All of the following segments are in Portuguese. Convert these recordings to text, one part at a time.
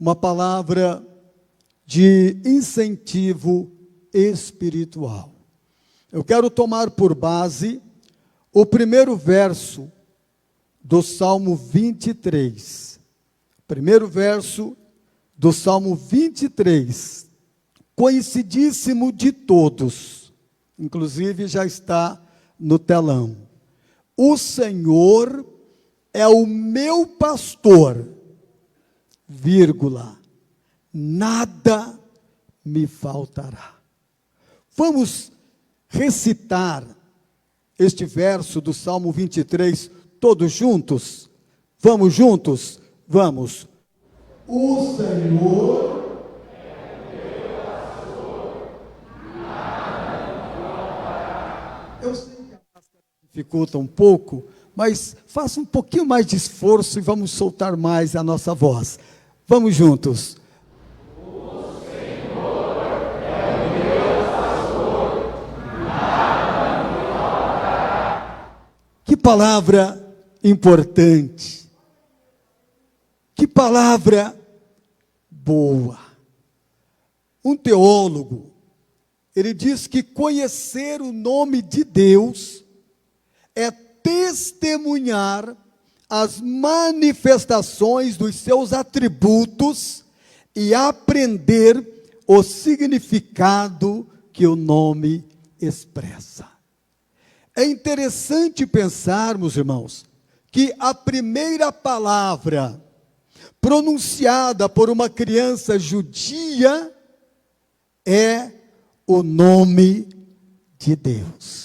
uma palavra de incentivo espiritual. Eu quero tomar por base o primeiro verso do Salmo 23. Primeiro verso do Salmo 23, conhecidíssimo de todos, inclusive já está no telão. O Senhor é o meu pastor, vírgula, nada me faltará. Vamos recitar este verso do Salmo 23, todos juntos? Vamos juntos? Vamos. O Senhor é o meu pastor, nada me faltará. Eu sei que a máscara dificulta um pouco, mas faça um pouquinho mais de esforço e vamos soltar mais a nossa voz. Vamos juntos. O Senhor é o meu pastor, nada me faltará. Que palavra importante. Que palavra boa. Um teólogo, ele diz que conhecer o nome de Deus é testemunhar as manifestações dos seus atributos e aprender o significado que o nome expressa. É interessante pensarmos, irmãos, que a primeira palavra pronunciada por uma criança judia é o nome de Deus.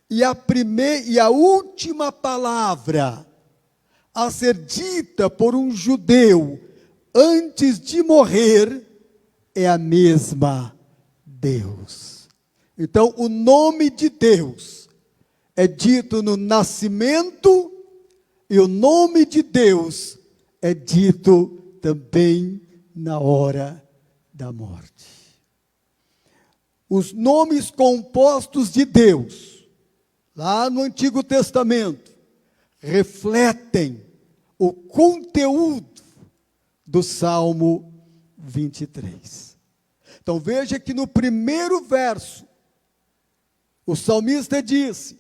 E a última palavra a ser dita por um judeu antes de morrer é a mesma Deus. Então, o nome de Deus é dito no nascimento e o nome de Deus é dito também na hora da morte. Os nomes compostos de Deus, lá no Antigo Testamento, refletem o conteúdo do Salmo 23. Então veja que no primeiro verso, o salmista disse: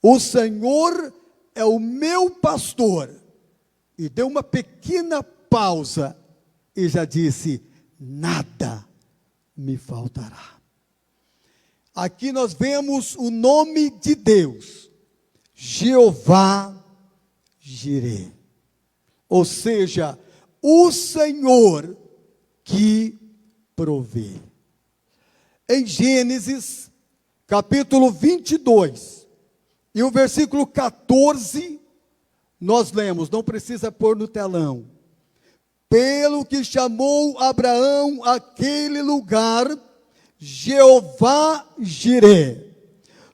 o Senhor é o meu pastor. E deu uma pequena pausa e já disse: nada me faltará. Aqui nós vemos o nome de Deus, Jeová Jireh, ou seja, o Senhor que provê. Em Gênesis, capítulo 22, e o versículo 14, nós lemos, não precisa pôr no telão. Pelo que chamou Abraão aquele lugar, Jeová Jireh,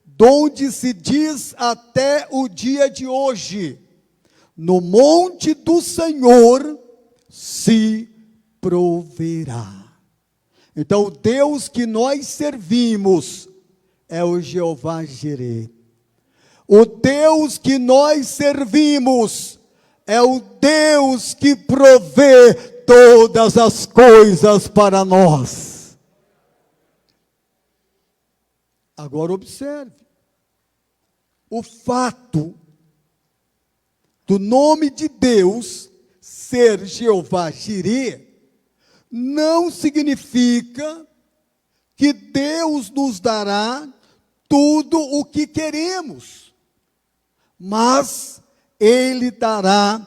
donde se diz até o dia de hoje, no monte do Senhor se proverá. Então, o Deus que nós servimos é o Jeová Jireh. O Deus que nós servimos é o Deus que provê todas as coisas para nós. Agora observe, o fato do nome de Deus ser Jeová Jireh não significa que Deus nos dará tudo o que queremos, mas Ele dará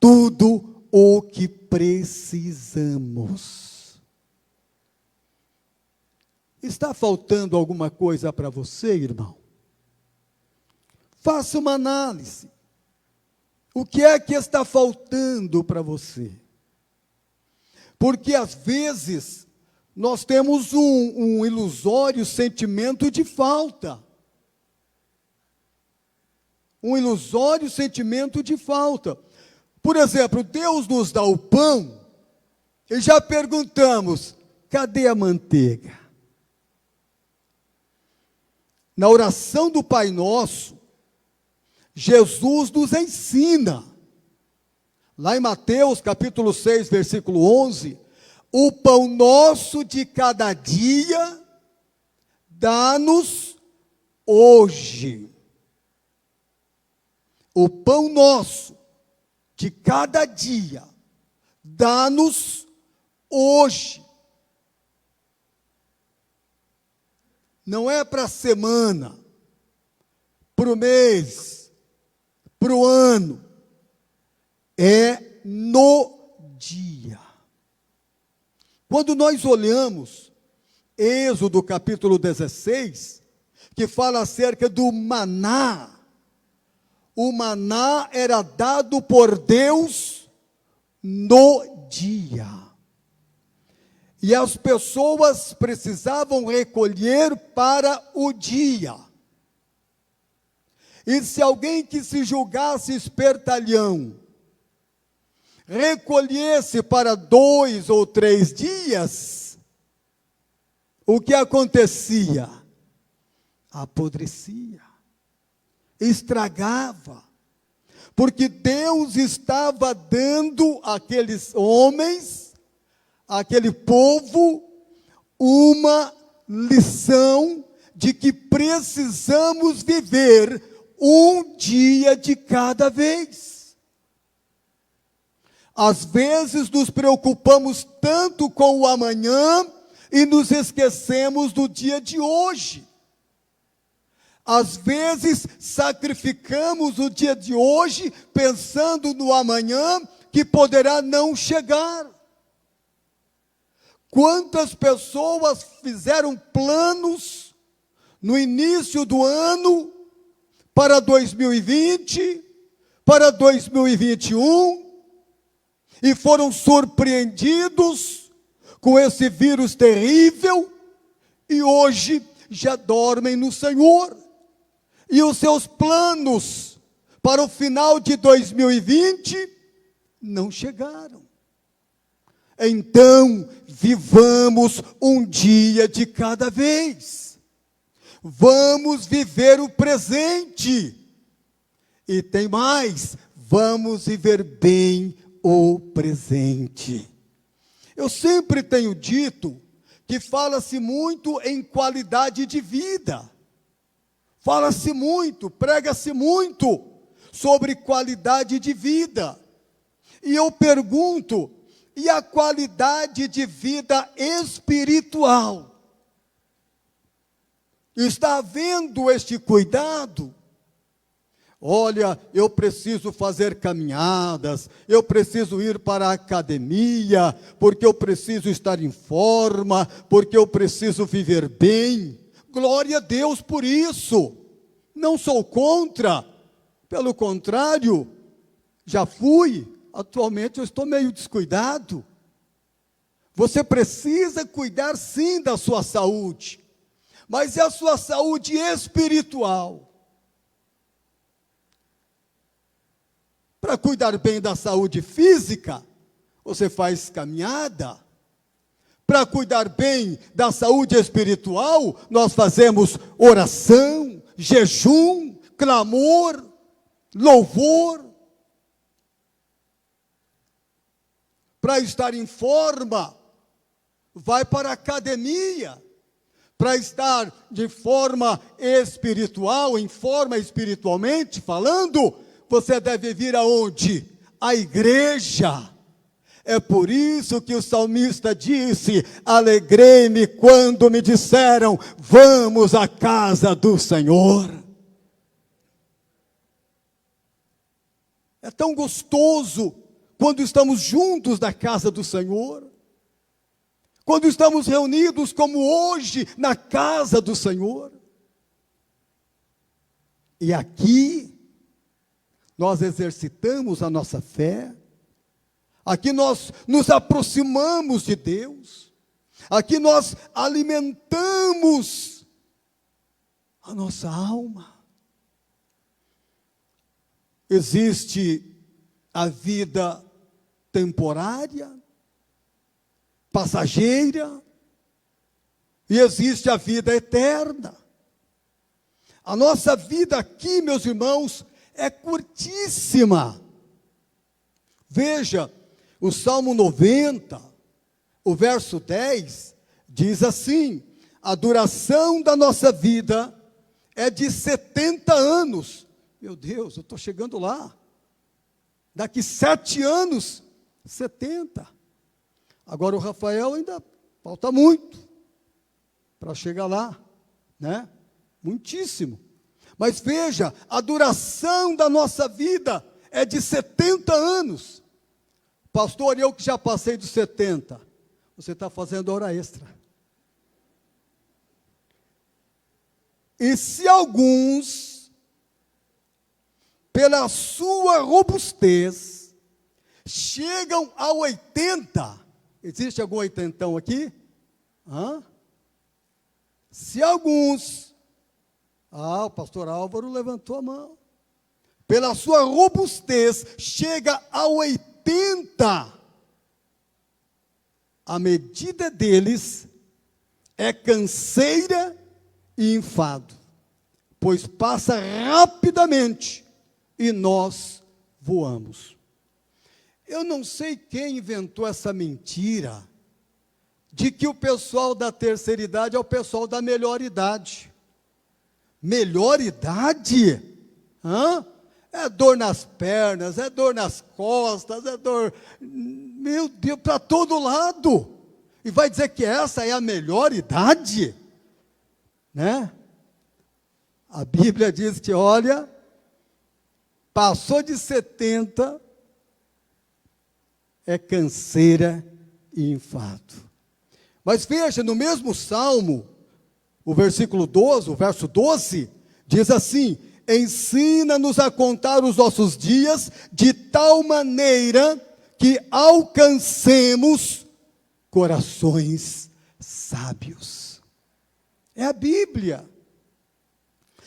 tudo o que precisamos. Está faltando alguma coisa para você, irmão? Faça uma análise. O que é que está faltando para você? Porque às vezes nós temos um ilusório sentimento de falta. Um ilusório sentimento de falta. Por exemplo, Deus nos dá o pão e já perguntamos: cadê a manteiga? Na oração do Pai Nosso, Jesus nos ensina Lá em Mateus, capítulo 6, versículo 11, o pão nosso de cada dia, dá-nos hoje. O pão nosso de cada dia, dá-nos hoje. Não é para a semana, para o mês, para o ano. É no dia. Quando nós olhamos Êxodo capítulo 16, que fala acerca do maná, o maná era dado por Deus no dia. E as pessoas precisavam recolher para o dia. E se alguém que se julgasse espertalhão recolhesse para 2 ou 3 dias, o que acontecia? Apodrecia, estragava, porque Deus estava dando àqueles homens, àquele povo, uma lição de que precisamos viver um dia de cada vez. Às vezes nos preocupamos tanto com o amanhã e nos esquecemos do dia de hoje. Às vezes sacrificamos o dia de hoje pensando no amanhã que poderá não chegar. Quantas pessoas fizeram planos no início do ano para 2020, para 2021, e foram surpreendidos com esse vírus terrível, e hoje já dormem no Senhor. E os seus planos para o final de 2020 não chegaram. Então, vivamos um dia de cada vez. Vamos viver o presente. E tem mais, vamos viver bem o presente. Eu sempre tenho dito que fala-se muito em qualidade de vida. Fala-se muito, prega-se muito sobre qualidade de vida. E eu pergunto, e a qualidade de vida espiritual? Está havendo este cuidado? Olha, eu preciso fazer caminhadas, eu preciso ir para a academia, porque eu preciso estar em forma, porque eu preciso viver bem. Glória a Deus por isso. Não sou contra, pelo contrário, já fui, atualmente eu estou meio descuidado. Você precisa cuidar sim da sua saúde, mas é a sua saúde espiritual. Para cuidar bem da saúde física, você faz caminhada. Para cuidar bem da saúde espiritual, nós fazemos oração, jejum, clamor, louvor. Para estar em forma, vai para a academia. Para estar de forma espiritual, em forma espiritualmente falando, você deve vir aonde? A igreja. É por isso que o salmista disse: alegrei-me quando me disseram, vamos à casa do Senhor. É tão gostoso quando estamos juntos na casa do Senhor, quando estamos reunidos como hoje na casa do Senhor. E aqui nós exercitamos a nossa fé, aqui nós nos aproximamos de Deus, aqui nós alimentamos a nossa alma. Existe a vida temporária, passageira, e existe a vida eterna. A nossa vida aqui, meus irmãos, é curtíssima. Veja, o Salmo 90, o verso 10, diz assim: a duração da nossa vida é de 70 anos. Meu Deus, eu estou chegando lá. Daqui 7 anos, 70. Agora o Rafael ainda falta muito para chegar lá, né? Muitíssimo. Mas veja, a duração da nossa vida é de 70 anos. Pastor, eu que já passei dos 70. Você está fazendo hora extra. E se alguns, pela sua robustez, chegam a 80, existe algum oitentão aqui? Se alguns, o pastor Álvaro levantou a mão, pela sua robustez, chega a 80, a medida deles é canseira e enfado, pois passa rapidamente e nós voamos. Eu não sei quem inventou essa mentira de que o pessoal da terceira idade é o pessoal da melhor idade. Melhor idade? É dor nas pernas, é dor nas costas, é dor, meu Deus, para todo lado. E vai dizer que essa é a melhor idade? Né? A Bíblia diz que, olha, passou de 70, é canseira e enfado. Mas veja, no mesmo Salmo, o versículo 12, o verso 12, diz assim: ensina-nos a contar os nossos dias de tal maneira que alcancemos corações sábios. É a Bíblia.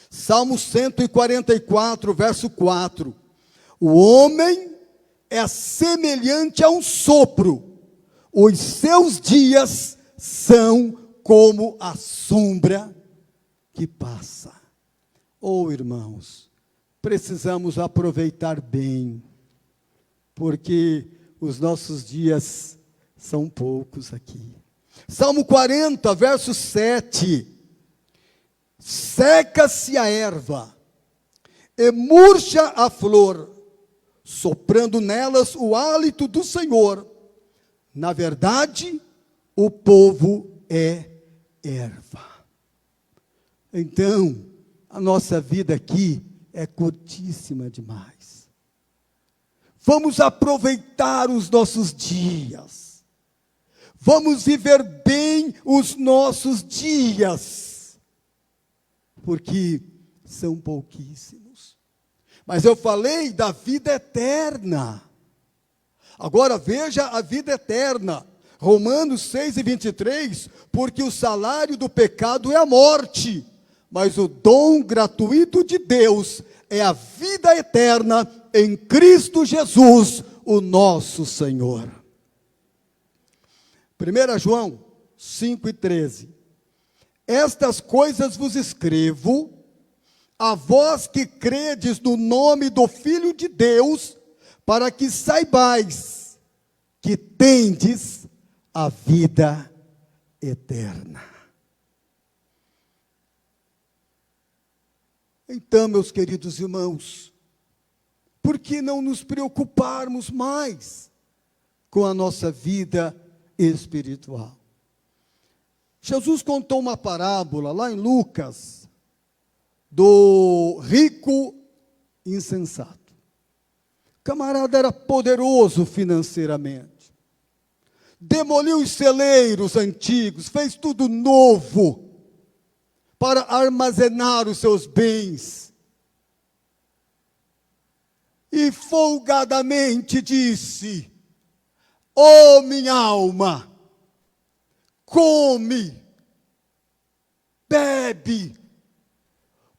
Salmo 144, verso 4. O homem é semelhante a um sopro, os seus dias são como a sombra que passa. Irmãos, precisamos aproveitar bem, porque os nossos dias são poucos aqui. Salmo 40, verso 7. Seca-se a erva, e murcha a flor, soprando nelas o hálito do Senhor. Na verdade, o povo é erva. Então, a nossa vida aqui é curtíssima demais. Vamos aproveitar os nossos dias. Vamos viver bem os nossos dias. Porque são pouquíssimos. Mas eu falei da vida eterna. Agora veja a vida eterna. Romanos 6:23, porque o salário do pecado é a morte, mas o dom gratuito de Deus é a vida eterna em Cristo Jesus, o nosso Senhor. 1 João 5:13. Estas coisas vos escrevo, a vós que credes no nome do Filho de Deus, para que saibais que tendes a vida eterna. Então, meus queridos irmãos, por que não nos preocuparmos mais com a nossa vida espiritual? Jesus contou uma parábola lá em Lucas, do rico insensato. O camarada era poderoso financeiramente. Demoliu os celeiros antigos, fez tudo novo para armazenar os seus bens. E folgadamente disse: ó minha alma, come, bebe,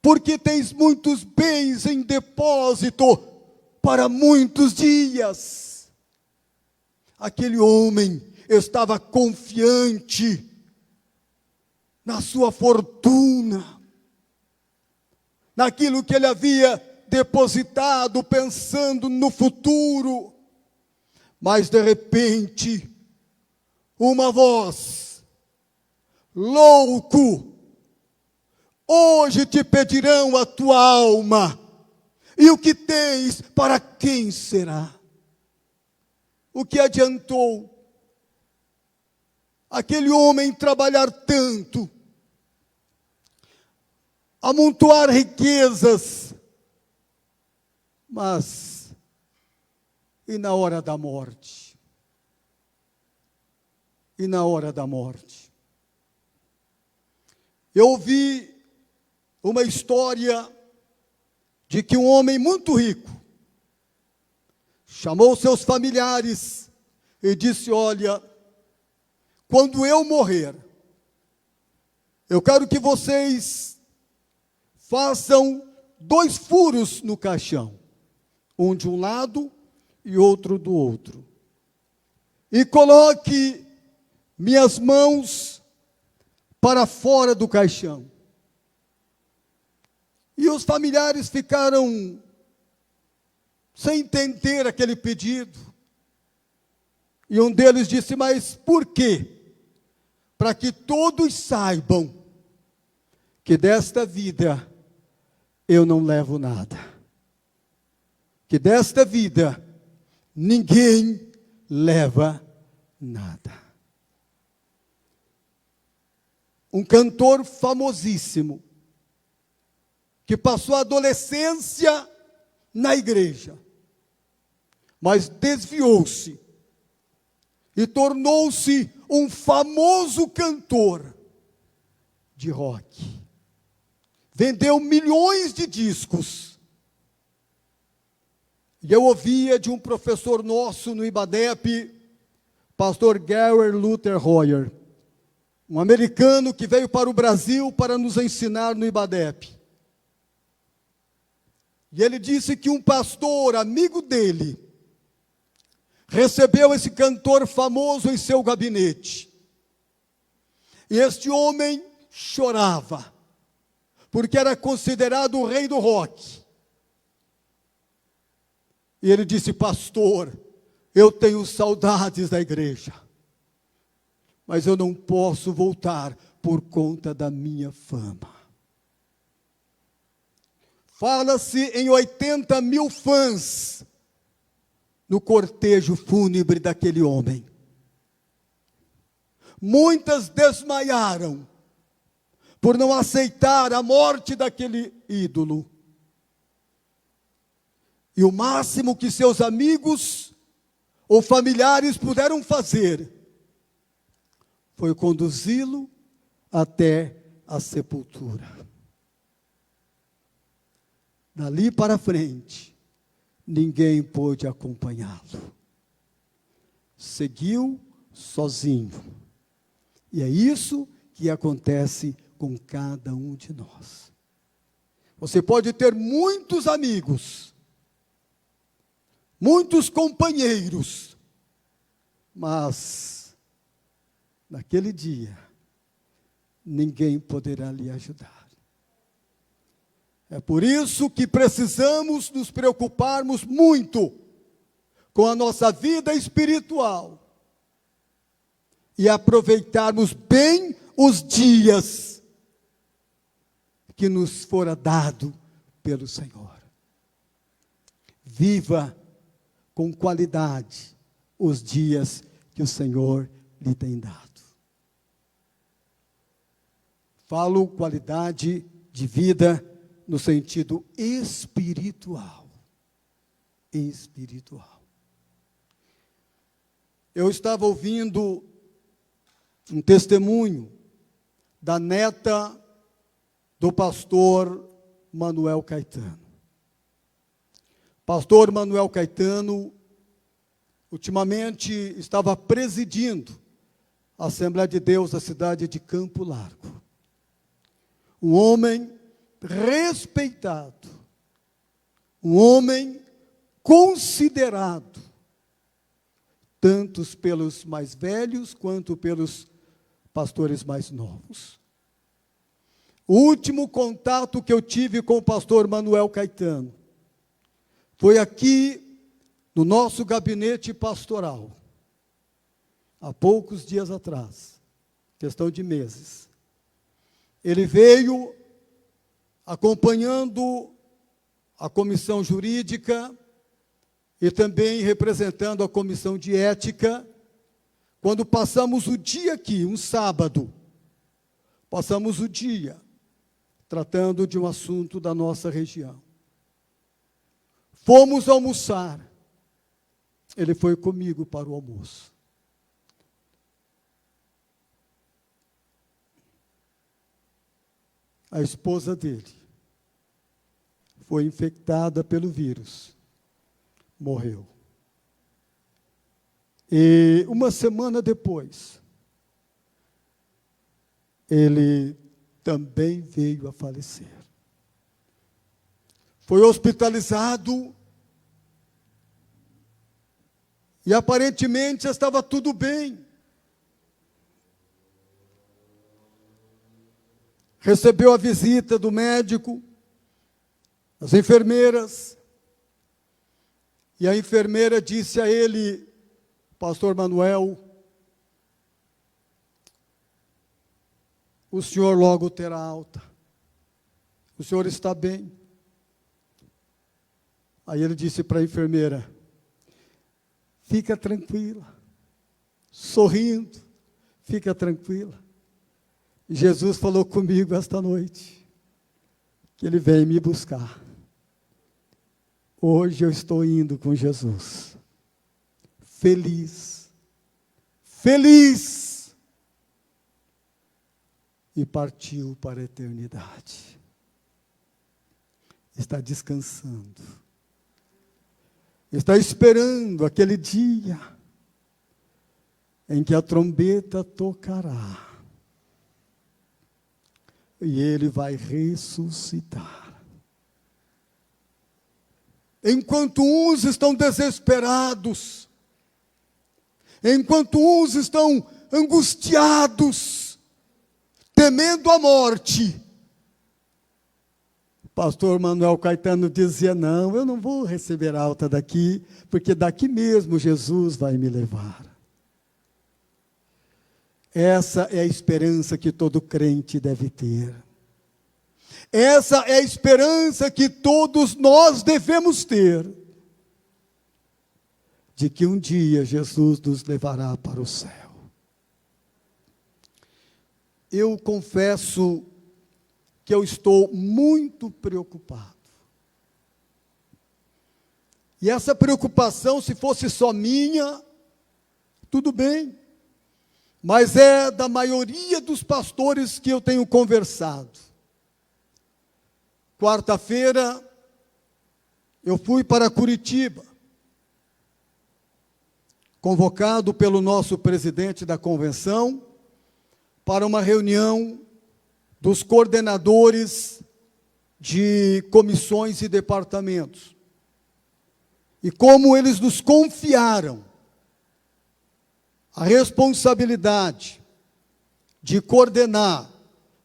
porque tens muitos bens em depósito para muitos dias. Aquele homem estava confiante na sua fortuna, naquilo que ele havia depositado, pensando no futuro. Mas de repente, uma voz: louco, hoje te pedirão a tua alma, e o que tens, para quem será? O que adiantou aquele homem trabalhar tanto, amontoar riquezas, mas, e na hora da morte? E na hora da morte? Eu ouvi uma história de que um homem muito rico chamou seus familiares e disse: olha, quando eu morrer, eu quero que vocês façam 2 furos no caixão, um de um lado e outro do outro, e coloque minhas mãos para fora do caixão. E os familiares ficaram sem entender aquele pedido. E um deles disse: mas por quê? Para que todos saibam que desta vida eu não levo nada. Que desta vida ninguém leva nada. Um cantor famosíssimo, que passou a adolescência na igreja, mas desviou-se e tornou-se um famoso cantor de rock. Vendeu milhões de discos. E eu ouvia de um professor nosso no IBADEP, pastor Gary Luther Hoyer, um americano que veio para o Brasil para nos ensinar no IBADEP. E ele disse que um pastor, amigo dele, recebeu esse cantor famoso em seu gabinete. E este homem chorava, porque era considerado o rei do rock. E ele disse: pastor, eu tenho saudades da igreja, mas eu não posso voltar por conta da minha fama. Fala-se em 80 mil fãs no cortejo fúnebre daquele homem. Muitas desmaiaram por não aceitar a morte daquele ídolo. E o máximo que seus amigos ou familiares puderam fazer foi conduzi-lo até a sepultura. Dali para frente, ninguém pôde acompanhá-lo. Seguiu sozinho. E é isso que acontece com cada um de nós. Você pode ter muitos amigos, muitos companheiros, mas naquele dia, ninguém poderá lhe ajudar. É por isso que precisamos nos preocuparmos muito com a nossa vida espiritual e aproveitarmos bem os dias que nos fora dado pelo Senhor. Viva com qualidade os dias que o Senhor lhe tem dado. Falo qualidade de vida no sentido espiritual. Espiritual. Eu estava ouvindo um testemunho da neta do pastor Manuel Caetano. Pastor Manuel Caetano, ultimamente, estava presidindo a Assembleia de Deus da cidade de Campo Largo. Um homem respeitado, um homem considerado, tanto pelos mais velhos quanto pelos pastores mais novos. O último contato que eu tive com o pastor Manuel Caetano foi aqui no nosso gabinete pastoral, há poucos dias atrás, questão de meses. Ele veio acompanhando a comissão jurídica e também representando a comissão de ética, quando passamos o dia aqui, um sábado, passamos o dia tratando de um assunto da nossa região. Fomos almoçar. Ele foi comigo para o almoço. A esposa dele foi infectada pelo vírus, morreu. E uma semana depois, ele também veio a falecer. Foi hospitalizado e aparentemente estava tudo bem. Recebeu a visita do médico, das enfermeiras, e a enfermeira disse a ele: Pastor Manuel, o senhor logo terá alta, o senhor está bem. Aí ele disse para a enfermeira: fica tranquila, sorrindo, fica tranquila. Jesus falou comigo esta noite, que Ele vem me buscar. Hoje eu estou indo com Jesus, feliz, feliz, e partiu para a eternidade. Está descansando, está esperando aquele dia em que a trombeta tocará e ele vai ressuscitar. Enquanto uns estão desesperados, enquanto uns estão angustiados, temendo a morte, pastor Manuel Caetano dizia: não, eu não vou receber alta daqui, porque daqui mesmo Jesus vai me levar. Essa é a esperança que todo crente deve ter. Essa é a esperança que todos nós devemos ter, de que um dia Jesus nos levará para o céu. Eu confesso que eu estou muito preocupado. E essa preocupação, se fosse só minha, tudo bem. Mas é da maioria dos pastores que eu tenho conversado. Quarta-feira, eu fui para Curitiba, convocado pelo nosso presidente da convenção, para uma reunião dos coordenadores de comissões e departamentos. E como eles nos confiaram a responsabilidade de coordenar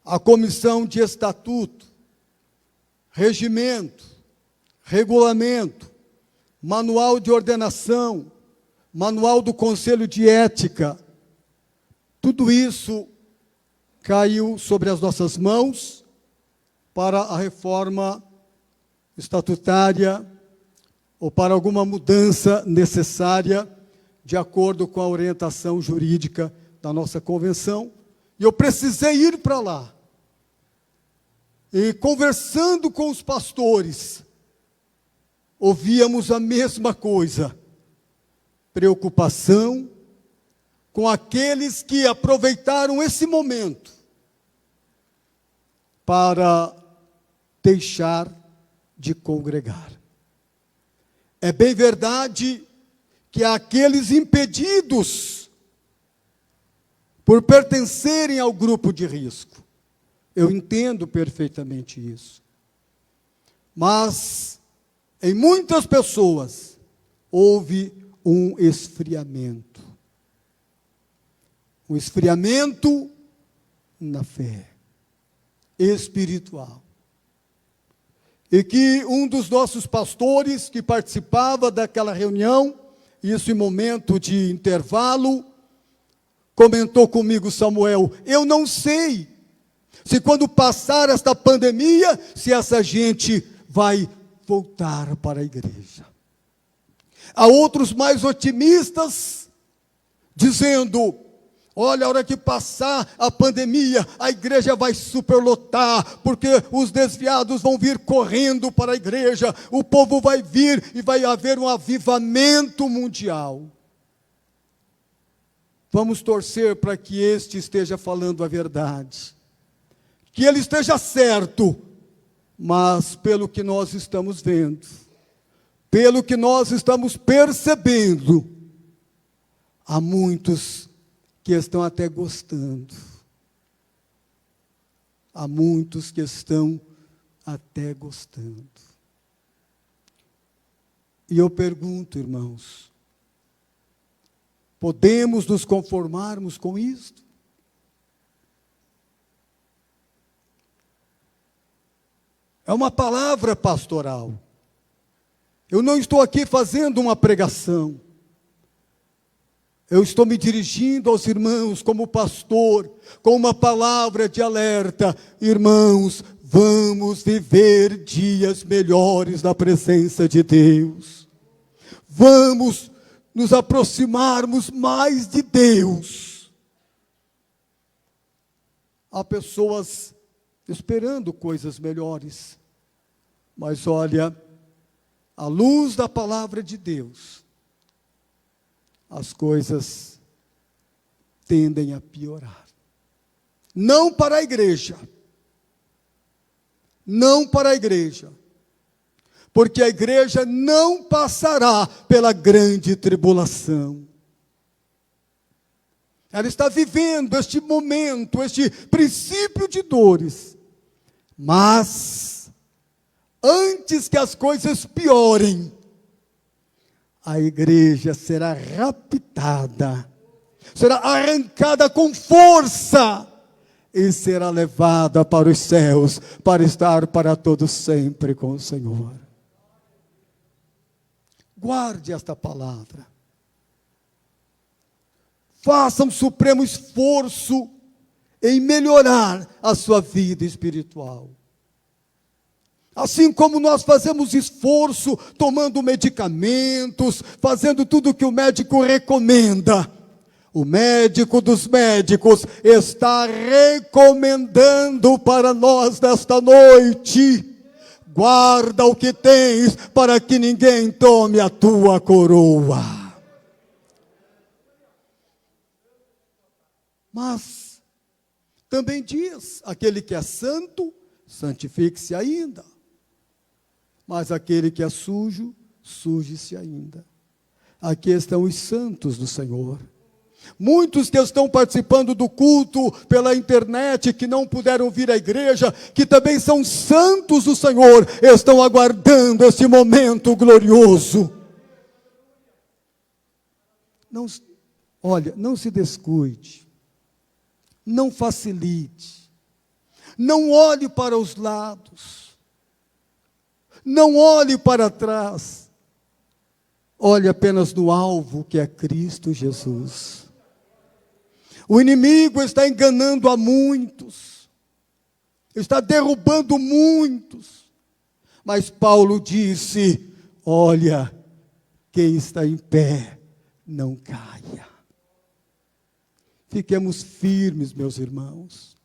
a comissão de estatuto, regimento, regulamento, manual de ordenação, manual do Conselho de Ética, tudo isso caiu sobre as nossas mãos para a reforma estatutária ou para alguma mudança necessária de acordo com a orientação jurídica da nossa convenção, e eu precisei ir para lá. E conversando com os pastores, ouvíamos a mesma coisa: preocupação com aqueles que aproveitaram esse momento para deixar de congregar. É bem verdade que aqueles impedidos por pertencerem ao grupo de risco, eu entendo perfeitamente isso. Mas, em muitas pessoas, houve um esfriamento. Um esfriamento na fé espiritual. e que um dos nossos pastores que participava daquela reunião, isso em momento de intervalo, comentou comigo: Samuel, eu não sei se quando passar esta pandemia, se essa gente vai voltar para a igreja. Há outros mais otimistas, dizendo: olha, a hora que passar a pandemia, a igreja vai superlotar, porque os desviados vão vir correndo para a igreja, o povo vai vir e vai haver um avivamento mundial. Vamos torcer para que este esteja falando a verdade, que ele esteja certo, mas pelo que nós estamos vendo, pelo que nós estamos percebendo, há muitos que estão até gostando. Há muitos que estão até gostando. E eu pergunto, irmãos, podemos nos conformarmos com isto? É uma palavra pastoral. Eu não estou aqui fazendo uma pregação. Eu estou me dirigindo aos irmãos como pastor, com uma palavra de alerta. Irmãos, vamos viver dias melhores na presença de Deus. Vamos nos aproximarmos mais de Deus. Há pessoas esperando coisas melhores, mas olha, à luz da palavra de Deus, as coisas tendem a piorar. Não para a igreja. Não para a igreja. Porque a igreja não passará pela grande tribulação. Ela está vivendo este momento, este princípio de dores. Mas, antes que as coisas piorem, a igreja será raptada, será arrancada com força e será levada para os céus, para estar para todo sempre com o Senhor. Guarde esta palavra. Faça um supremo esforço em melhorar a sua vida espiritual. Assim como nós fazemos esforço tomando medicamentos, fazendo tudo o que o médico recomenda, o médico dos médicos está recomendando para nós nesta noite: guarda o que tens para que ninguém tome a tua coroa. Mas também diz: aquele que é santo, santifique-se ainda. Mas aquele que é sujo, suje-se ainda. Aqui estão os santos do Senhor. Muitos que estão participando do culto pela internet, que não puderam vir à igreja, que também são santos do Senhor, estão aguardando esse momento glorioso. Não se descuide, não facilite, não olhe para os lados, não olhe para trás, olhe apenas no alvo, que é Cristo Jesus. O inimigo está enganando a muitos, está derrubando muitos, mas Paulo disse: olha, quem está em pé, não caia. Fiquemos firmes, meus irmãos,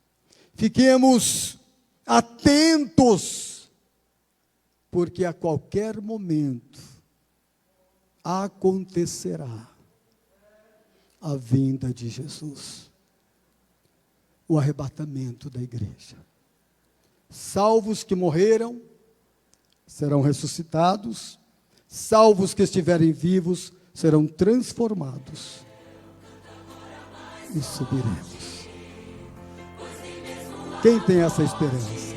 fiquemos atentos, porque a qualquer momento acontecerá a vinda de Jesus, o arrebatamento da igreja. Salvos que morreram serão ressuscitados, salvos que estiverem vivos serão transformados e subiremos. Quem tem essa esperança?